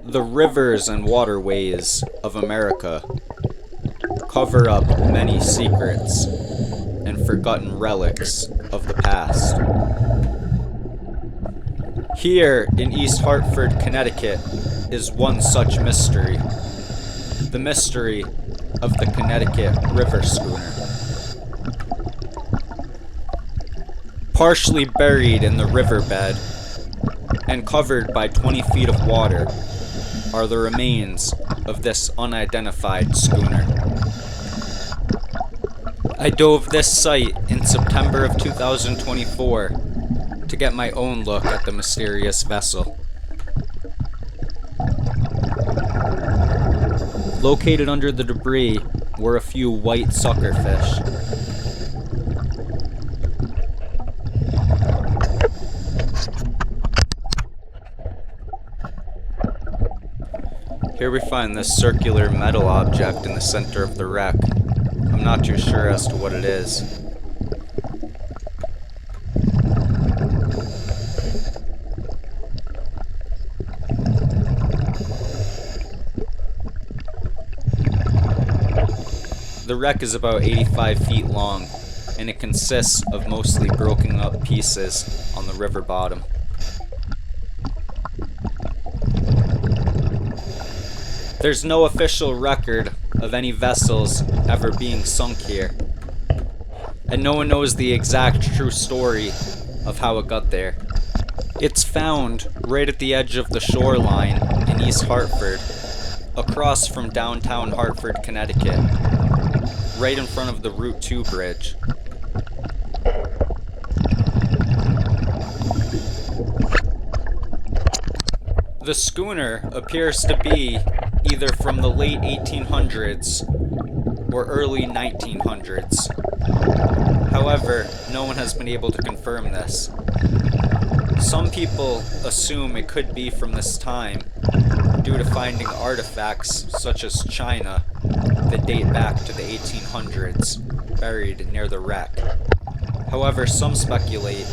The rivers and waterways of America cover up many secrets and forgotten relics of the past. Here in East Hartford, Connecticut, is one such mystery. The mystery of the Connecticut River Schooner. Partially buried in the riverbed and covered by 20 feet of water are the remains of this unidentified schooner. I dove this site in September of 2024 to get my own look at the mysterious vessel. Located under the debris were a few white suckerfish. Here we find this circular metal object in the center of the wreck. I'm not too sure as to what it is. The wreck is about 85 feet long, and it consists of mostly broken up pieces on the river bottom. There's no official record of any vessels ever being sunk here, and no one knows the exact true story of how it got there. It's found right at the edge of the shoreline in East Hartford, across from downtown Hartford, Connecticut, right in front of the Route 2 bridge. The schooner appears to be either from the late 1800s or early 1900s. However, no one has been able to confirm this. Some people assume it could be from this time due to finding artifacts such as china that date back to the 1800s buried near the wreck. However, some speculate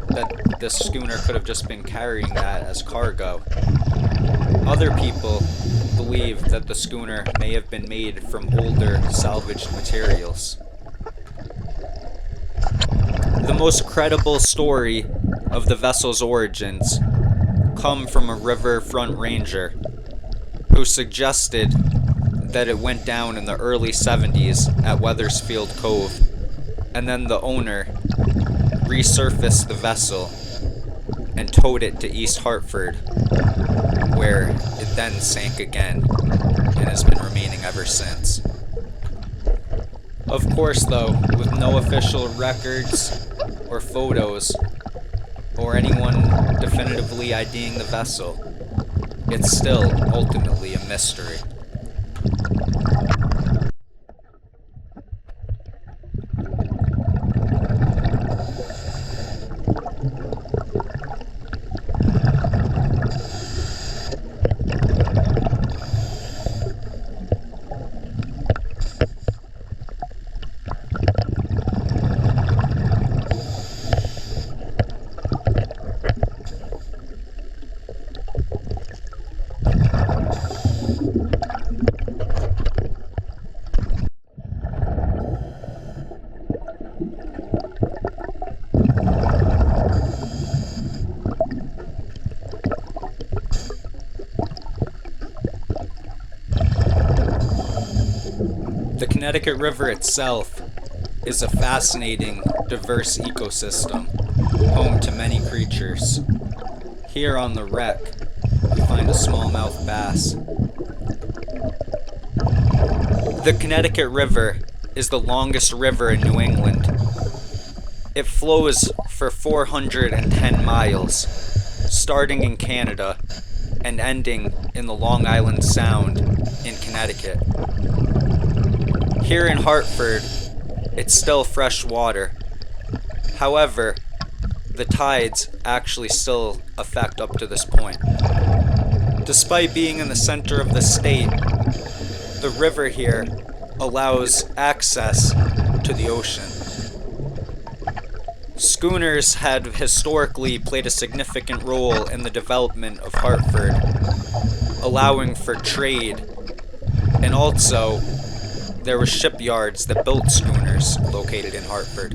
that this schooner could have just been carrying that as cargo. Other people believe that the schooner may have been made from older salvaged materials. The most credible story of the vessel's origins come from a riverfront ranger who suggested that it went down in the early 70s at Wethersfield Cove, and then the owner resurfaced the vessel and towed it to East Hartford, where it then sank again and has been remaining ever since. Of course, though, with no official records or photos or anyone definitively IDing the vessel, it's still ultimately a mystery. The Connecticut River itself is a fascinating, diverse ecosystem, home to many creatures. Here on the wreck, we find a smallmouth bass. The Connecticut River is the longest river in New England. It flows for 410 miles, starting in Canada and ending in the Long Island Sound in Connecticut. Here in Hartford, it's still fresh water. However, the tides actually still affect up to this point. Despite being in the center of the state, the river here allows access to the ocean. Schooners had historically played a significant role in the development of Hartford, allowing for trade, and also there were shipyards that built schooners located in Hartford.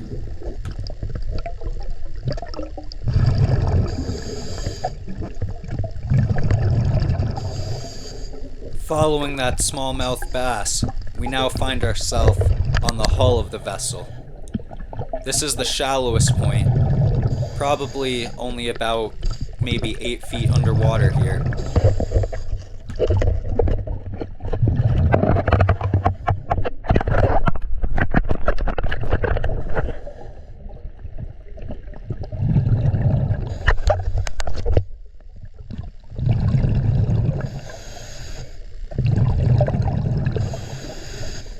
Following that smallmouth bass, we now find ourselves on the hull of the vessel. This is the shallowest point, probably only about maybe 8 feet underwater here.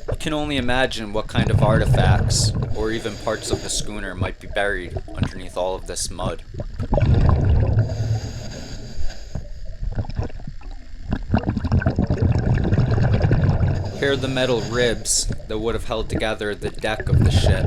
You can only imagine what kind of artifacts, or even parts of the schooner, might be buried underneath all of this mud. Here are the metal ribs that would have held together the deck of the ship.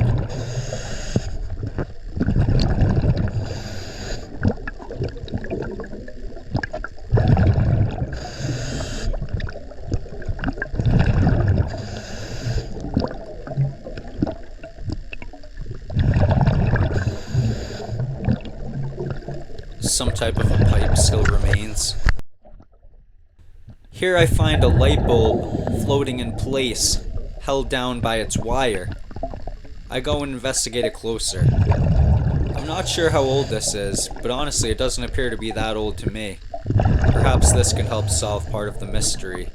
Some type of a pipe still remains. Here I find a light bulb floating in place, held down by its wire. I go and investigate it closer. I'm not sure how old this is, but honestly it doesn't appear to be that old to me. Perhaps this can help solve part of the mystery.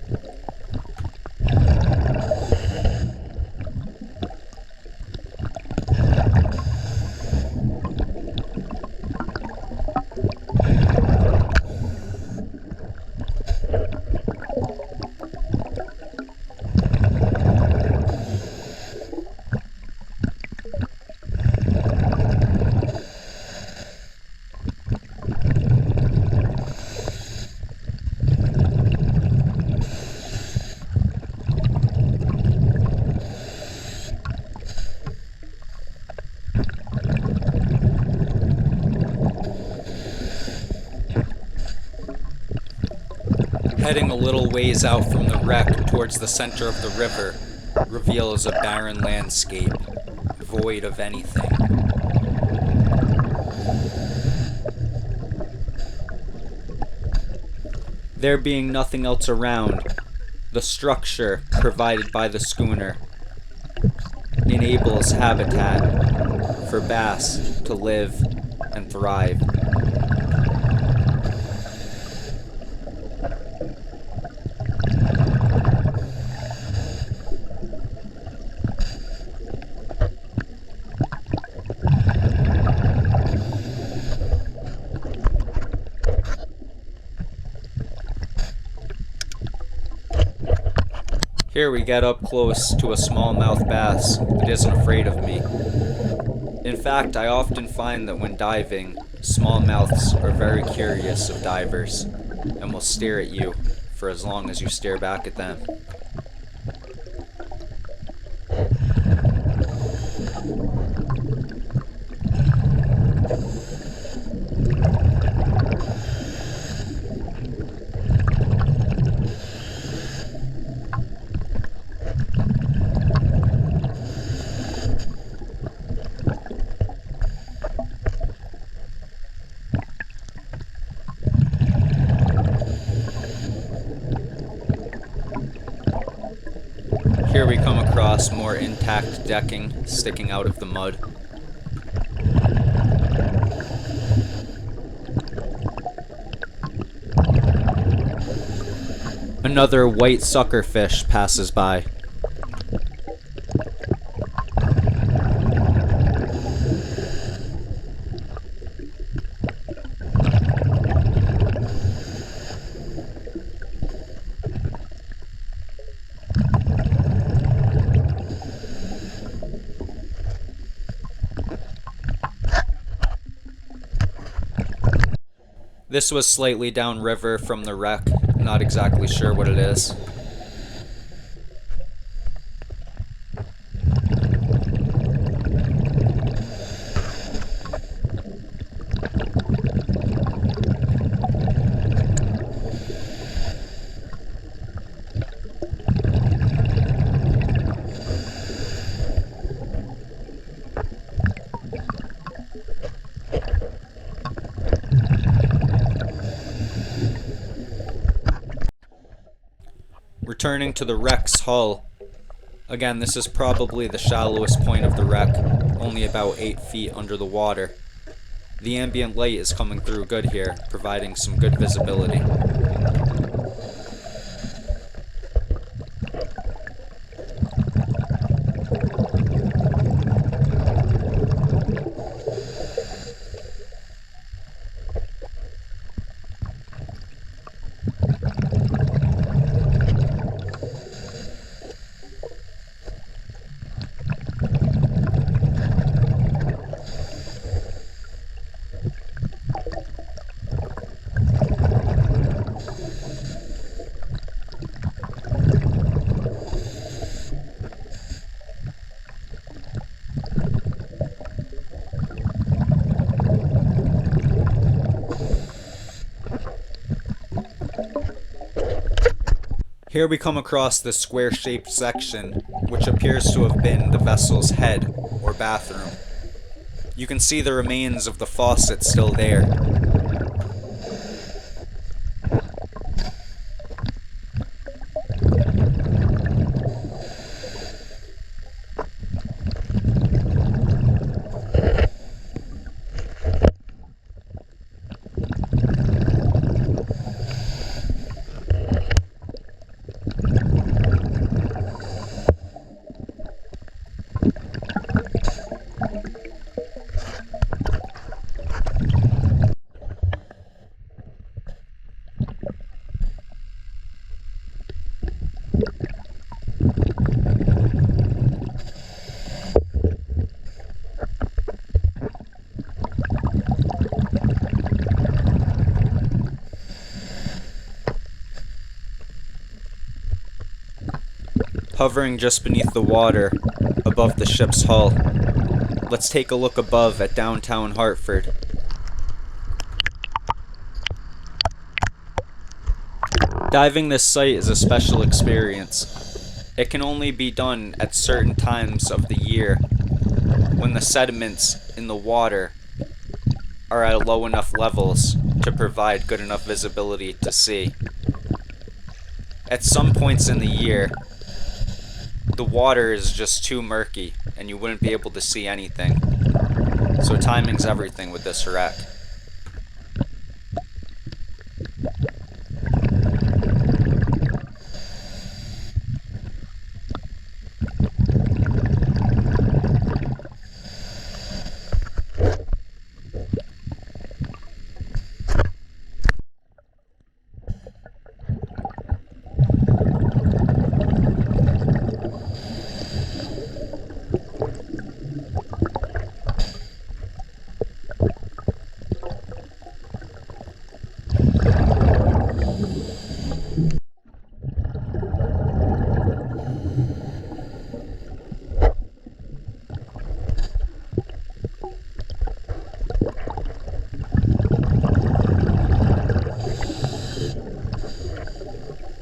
Heading a little ways out from the wreck towards the center of the river reveals a barren landscape, void of anything. There being nothing else around, the structure provided by the schooner enables habitat for bass to live and thrive. Here we get up close to a smallmouth bass that isn't afraid of me. In fact, I often find that when diving, smallmouths are very curious of divers and will stare at you for as long as you stare back at them. Here we come across more intact decking sticking out of the mud. Another white suckerfish passes by. This was slightly downriver from the wreck, not exactly sure what it is. Returning to the wreck's hull. Again, this is probably the shallowest point of the wreck, only about 8 feet under the water. The ambient light is coming through good here, providing some good visibility. Here we come across this square-shaped section, which appears to have been the vessel's head, or bathroom. You can see the remains of the faucet still there. Hovering just beneath the water, above the ship's hull. Let's take a look above at downtown Hartford. Diving this site is a special experience. It can only be done at certain times of the year, when the sediments in the water are at low enough levels to provide good enough visibility to see. At some points in the year, the water is just too murky and you wouldn't be able to see anything. So timing's everything with this wreck.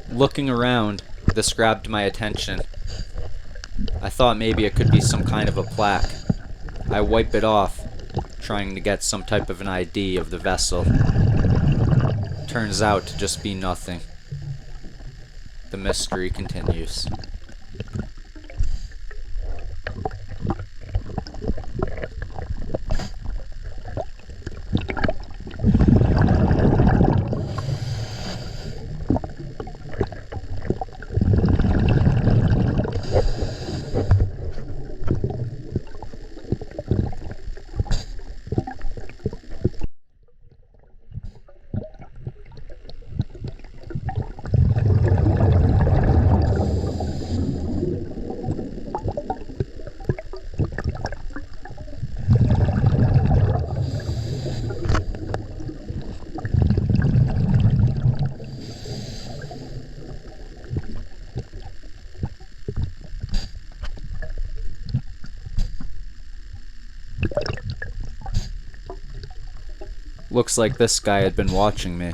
Looking around, this grabbed my attention. I thought maybe it could be some kind of a plaque. I wipe it off, trying to get some type of an ID of the vessel. Turns out to just be nothing. The mystery continues. Looks like this guy had been watching me.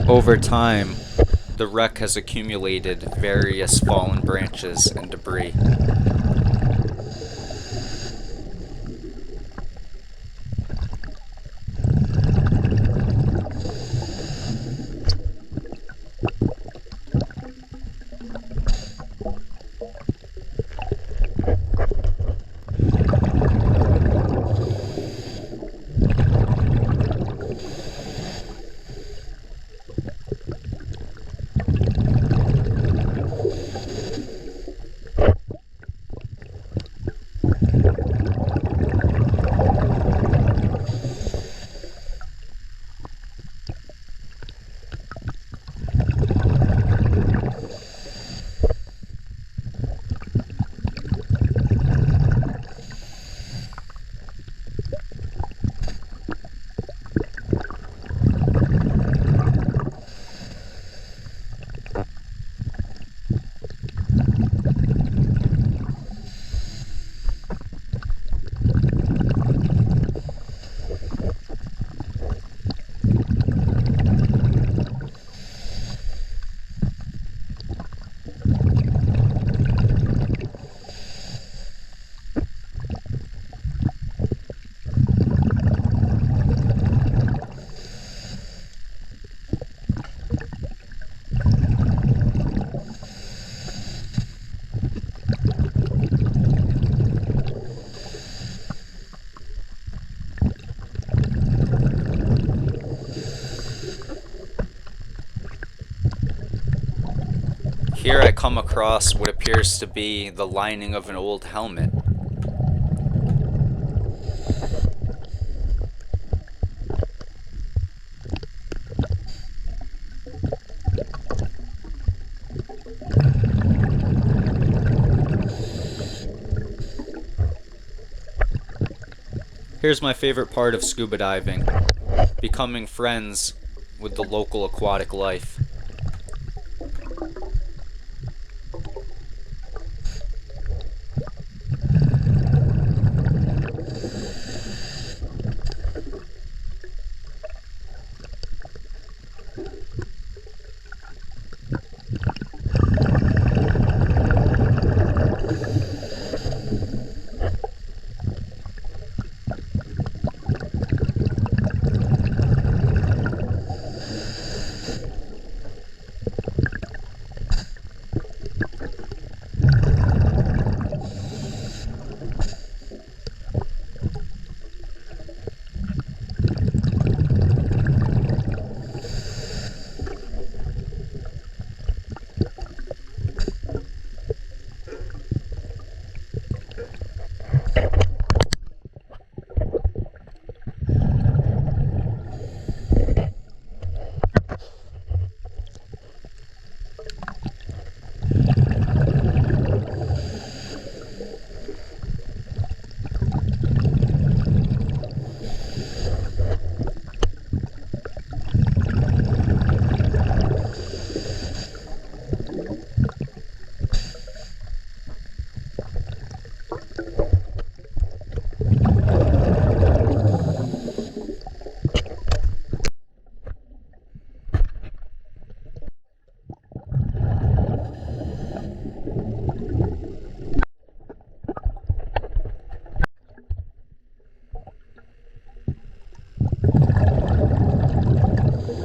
Over time, the wreck has accumulated various fallen branches and debris. Here I come across what appears to be the lining of an old helmet. Here's my favorite part of scuba diving: becoming friends with the local aquatic life.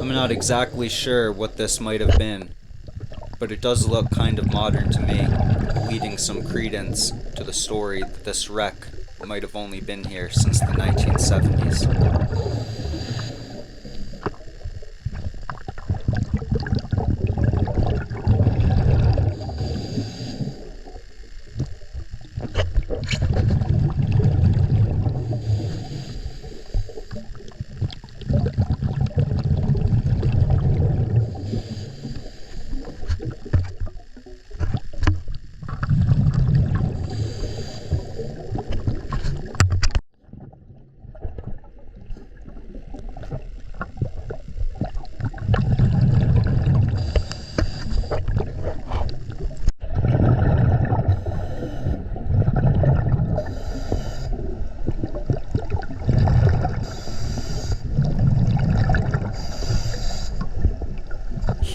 I'm not exactly sure what this might have been, but it does look kind of modern to me, leading some credence to the story that this wreck might have only been here since the 1970s.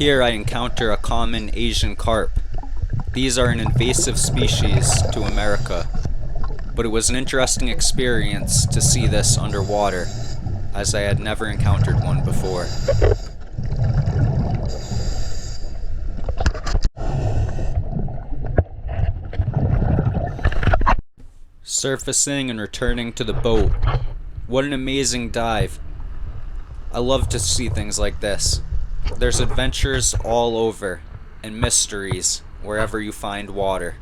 Here I encounter a common Asian carp. These are an invasive species to America, but it was an interesting experience to see this underwater, as I had never encountered one before. Surfacing and returning to the boat. What an amazing dive. I love to see things like this. There's adventures all over, and mysteries wherever you find water.